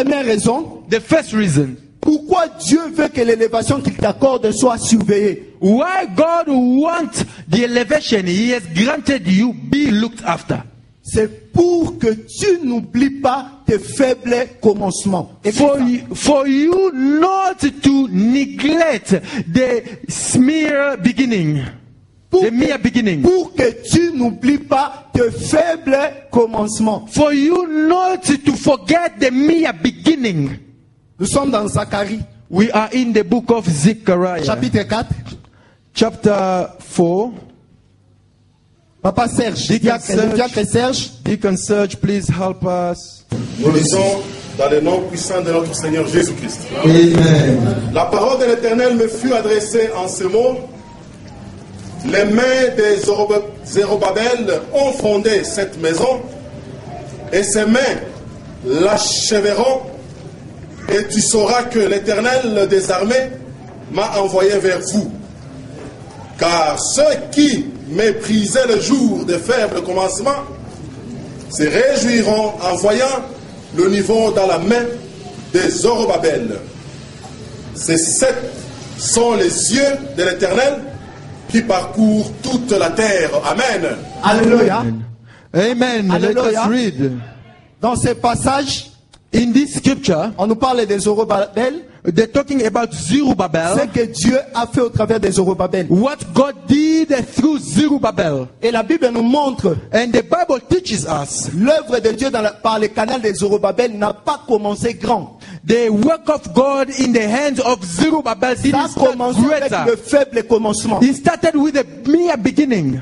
première raison, The first reason pourquoi Dieu veut que l'élévation qu'il t'accorde soit surveillée. why God wants the elevation He has granted you be looked after. C'est pour que tu n'oublies pas tes faibles commencements. For you not to neglect the mere beginning. The mere beginning. Pour que tu n'oublies pas tes faibles commencements. For you not to forget the mere beginning. Nous sommes dans Zacharie. We are in the book of Zechariah. Chapitre 4. Chapter 4. Papa Serge, diacre Serge. Deacon Serge, please help us. Nous lisons dans le nom puissant de notre Seigneur Jésus-Christ. Amen. La parole de l'Éternel me fut adressée en ce mot. Les mains de Zérubabel ont fondé cette maison, et ses mains l'achèveront, et tu sauras que l'Éternel des armées m'a envoyé vers vous. Car ceux qui méprisaient le jour de faible commencement se réjouiront en voyant le niveau dans la main de Zorobabel. Ces 7 sont les yeux de l'Éternel qui parcourent toute la terre. Amen. Alléluia. Amen. Alléluia. Let us read. Dans ce passage, In this scripture, on nous parle des Zorobabel. they're talking about Ce Zerubbabel. que Dieu a fait au travers des Zorobabel. What God did through Zerubbabel. Et la Bible nous montre And the Bible teaches us l'œuvre de Dieu par le canal des Zorobabel n'a pas commencé grand. the work of God in the hands of Zerubbabel Ça didn't a start commencé avec le greater. faible commencement. It started with a mere beginning.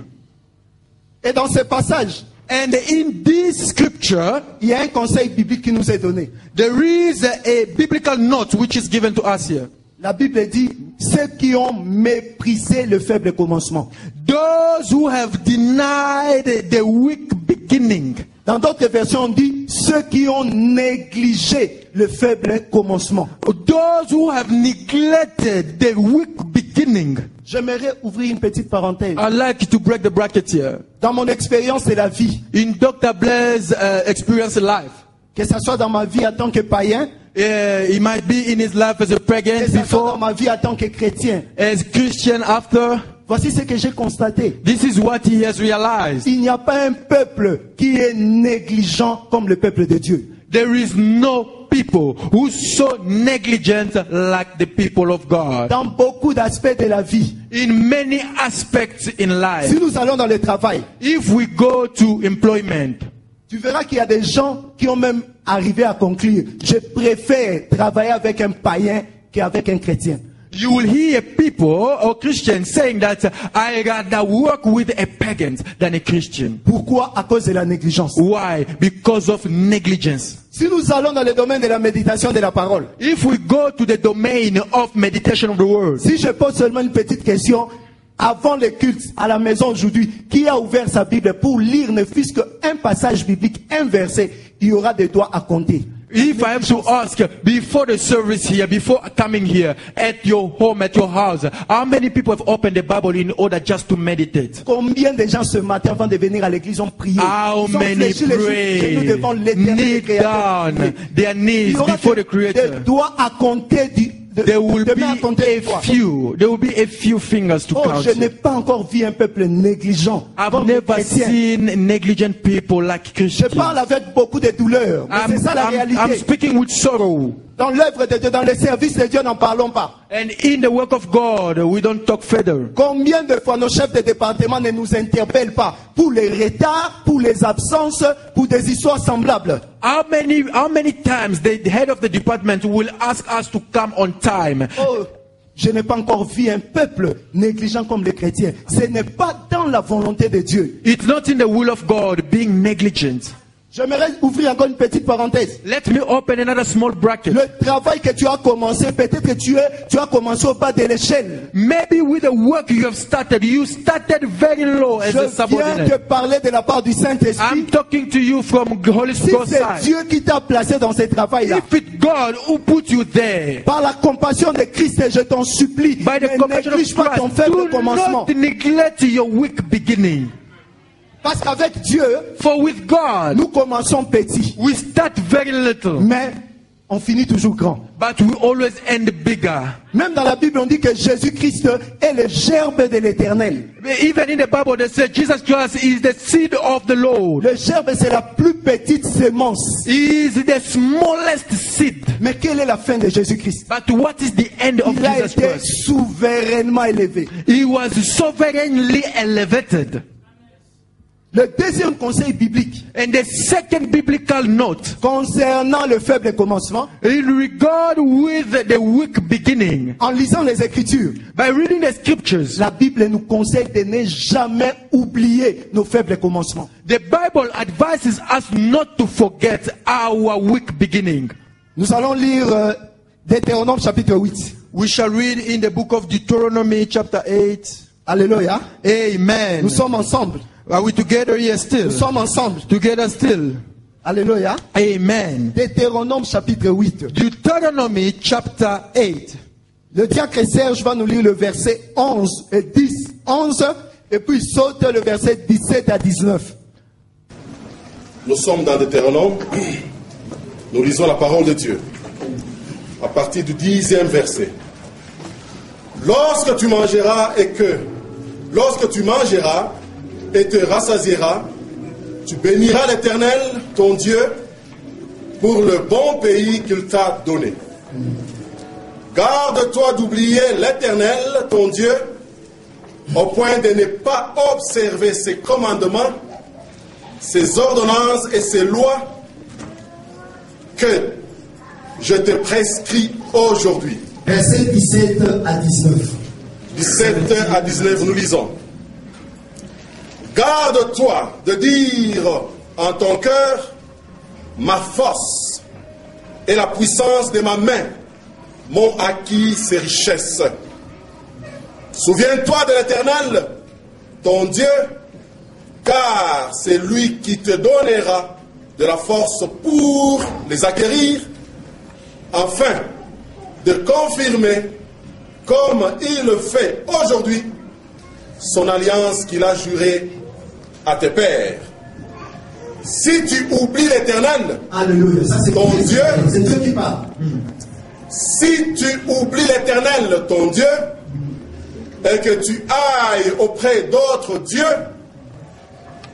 Et dans ce passage, And in this scripture, il y a un conseil biblique qui nous est donné. there is a biblical note which is given to us here. La Bible dit, ceux qui ont méprisé le faible commencement. Those who have denied the weak beginning. Dans d'autres versions, on dit, ceux qui ont négligé le faible commencement. Those who have neglected the weak beginning. J'aimerais ouvrir une petite parenthèse. I'd like to break the bracket here. Dans mon expérience de la vie, In Dr. Blair's experience in life, que ce soit dans ma vie en tant que païen, he might be in his life as a que pagan ce soit dans before, ma vie en tant que chrétien. as Christian after. Voici ce que j'ai constaté. This is what he has realized. Il n'y a pas un peuple qui est négligent comme le peuple de Dieu. There is no people who so negligent like the people of God. Dans beaucoup d'aspects de la vie, In many aspects in life, si nous allons dans le travail, if we go to employment, tu verras qu'il y a des gens qui ont même arrivé à conclure, je préfère travailler avec un païen qu'avec un chrétien. you will hear people or Christians saying that I rather work with a pagan than a Christian. Pourquoi? À cause de la négligence. Why? Because of negligence. Si nous allons dans le domaine de la méditation de la parole, If we go to the domain of meditation of the word, si je pose seulement une petite question, avant le culte à la maison aujourd'hui, qui a ouvert sa Bible pour lire ne fût-ce qu'un passage biblique, un verset, il y aura des doigts à compter. if I have to ask before the service here, before coming here, at your home, at your house, how many people have opened the Bible in order just to meditate? Combien de gens ce matin avant de venir à l'église ont prié? How Ils ont many fléchi les genoux pray, devant l'éternel kneel créateur. down, their Il knees y aura before the des Creator? doigts à compter There will de be main à compter a de doigts. few. There will be a few fingers to Oh, count. je n'ai pas encore vu un peuple négligent. I've comme les never chrétiens. seen negligent people like Je Christians. parle avec beaucoup de douleur. Mais c'est ça la I'm réalité. speaking with sorrow. Dans l'œuvre de Dieu, dans le service de Dieu, n'en parlons pas. And in the work of God, we don't talk further. Combien de fois nos chefs de département ne nous interpellent pas pour les retards, pour les absences, pour des histoires semblables? How many times the head of the department will ask us to come on time? Oh, je n'ai pas encore vu un peuple négligent comme les chrétiens. Ce n'est pas dans la volonté de Dieu. It's not in the will of God being negligent. J'aimerais ouvrir encore une petite parenthèse. Let me open another small bracket. Le travail que tu as commencé, peut-être que tu as commencé au bas de l'échelle. Maybe with the work you started very low as a Je viens subordinate. te parler de la part du Saint-Esprit. I'm talking to you from the Holy Si Spirit c'est side. Dieu qui t'a placé dans ce travail-là, If it's God who put you there, par la compassion de Christ, je t'en supplie, by the ne compassion of néglige pas ton Christ, faible do commencement. not neglect your weak beginning. Parce qu'avec Dieu, For with God, nous commençons petit. we start very little. Mais on finit toujours grand. but we always end bigger. Même dans la Bible, on dit que Jésus-Christ est le gerbe de l'Éternel. Even in the Bible, they say Jesus Christ is the seed of the Lord. Le gerbe, c'est la plus petite sémence. He is the smallest seed. Mais quelle est la fin de Jésus-Christ? But what is the end of Il a Jesus été Christ? souverainement élevé. He was sovereignly elevated. Le deuxième conseil biblique And the second biblical note, concernant le faible commencement, in regard with the weak beginning, en lisant les Écritures, by reading the scriptures, la Bible nous conseille de ne jamais oublier nos faibles commencements. the Bible advises us not to forget our weak beginning. Nous allons lire Deutéronome chapitre 8. We shall read in the book of Deuteronomy chapter 8. Alléluia. Amen. Nous sommes ensemble. Are we together here Nous still? sommes ensemble. Together still. Alléluia. Amen. Deutéronome chapitre 8. Deuteronomy chapter 8. Le diacre Serge va nous lire le verset 11 et 10. 11 et puis saute le verset 17 à 19. Nous sommes dans Deutéronome. Nous lisons la parole de Dieu. À partir du 10e verset. Lorsque tu mangeras et te rassasieras, tu béniras l'Éternel, ton Dieu, pour le bon pays qu'il t'a donné. Garde-toi d'oublier l'Éternel, ton Dieu, au point de ne pas observer ses commandements, ses ordonnances et ses lois que je te prescris aujourd'hui. Verset 17 à 19. 17 à 19, nous lisons. Garde-toi de dire en ton cœur, ma force et la puissance de ma main m'ont acquis ces richesses. Souviens-toi de l'Éternel, ton Dieu, car c'est lui qui te donnera de la force pour les acquérir, afin de confirmer, comme il le fait aujourd'hui, son alliance qu'il a jurée à tes pères. Si tu oublies l'Éternel, Alléluia. Ça, c'est ton Dieu, c'est Dieu qui parle. si tu oublies l'Éternel, ton Dieu, et que tu ailles auprès d'autres dieux,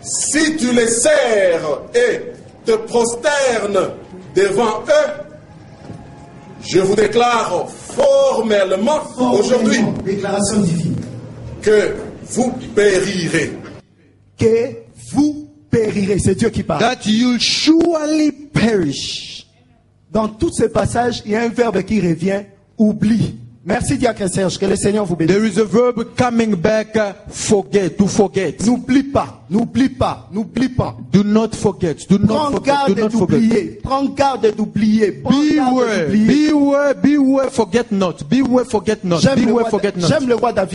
si tu les sers et te prosternes devant eux, je vous déclare formellement aujourd'hui Déclaration divine. que vous périrez. Que vous périrez. C'est Dieu qui parle. That you'll surely perish. Dans tous ces passages, il y a un verbe qui revient, oublie. Merci diacre Serge, que le Seigneur vous bénisse. There is a verb coming back, forget, to forget. N'oublie pas, n'oublie pas, n'oublie pas. Do not forget, do not Prends forget, garde do not forget. d'oublier. Prends garde d'oublier. Prends garde Beware, d'oublier. beware, beware, forget not. Beware, forget not. J'aime le Beware, roi- forget not. J'aime le roi David.